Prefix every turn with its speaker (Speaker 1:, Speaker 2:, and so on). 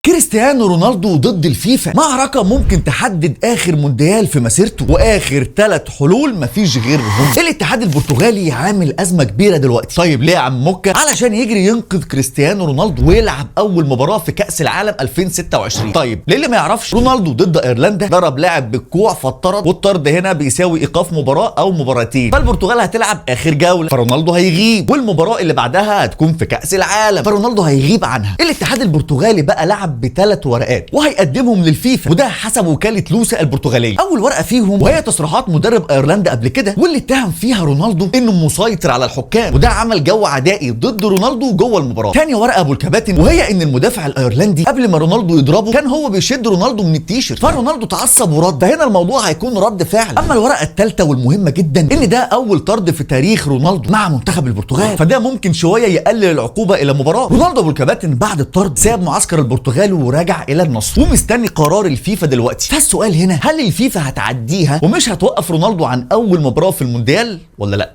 Speaker 1: كريستيانو رونالدو ضد الفيفا، معركة ممكن تحدد آخر مونديال في مسيرته وآخر 3 حلول مفيش غيرهم. الاتحاد البرتغالي عامل أزمة كبيرة دلوقتي. طيب ليه يا عم موكا؟ علشان يجري ينقذ كريستيانو رونالدو ويلعب أول مباراة في كأس العالم 2026. طيب للي ما يعرفش، رونالدو ضد ايرلندا ضرب لاعب بالكوع فاتطرد، والطرد هنا بيساوي إيقاف مباراة أو مباراتين، فالبرتغال هتلعب آخر جولة، فرونالدو هيغيب، والمباراة اللي بعدها هتكون في كأس العالم، فرونالدو هيغيب عنها. الاتحاد البرتغالي بقى لعب ب3 ورقات وهيقدمهم للفيفا، وده حسب وكالة لوسا البرتغالية. اول ورقة فيهم وهي تصريحات مدرب ايرلندا قبل كده، واللي اتهم فيها رونالدو انه مسيطر على الحكام، وده عمل جو عدائي ضد رونالدو جوه المباراة. تاني ورقة ابو الكباتن، وهي ان المدافع الايرلندي قبل ما رونالدو يضربه كان هو بيشد رونالدو من التيشيرت، فرونالدو اتعصب ورد، فهنا الموضوع هيكون رد فعل. اما الورقة الثالثة والمهمة جدا، ان ده اول طرد في تاريخ رونالدو مع منتخب البرتغال، فده ممكن شوية يقلل العقوبة الى مباراة. رونالدو ابو الكباتن بعد الطرد ساب معسكر البرتغال ورجع الى النصر ومستني قرار الفيفا دلوقتي. فالسؤال هنا، هل الفيفا هتعديها ومش هتوقف رونالدو عن اول مباراة في المونديال ولا لا؟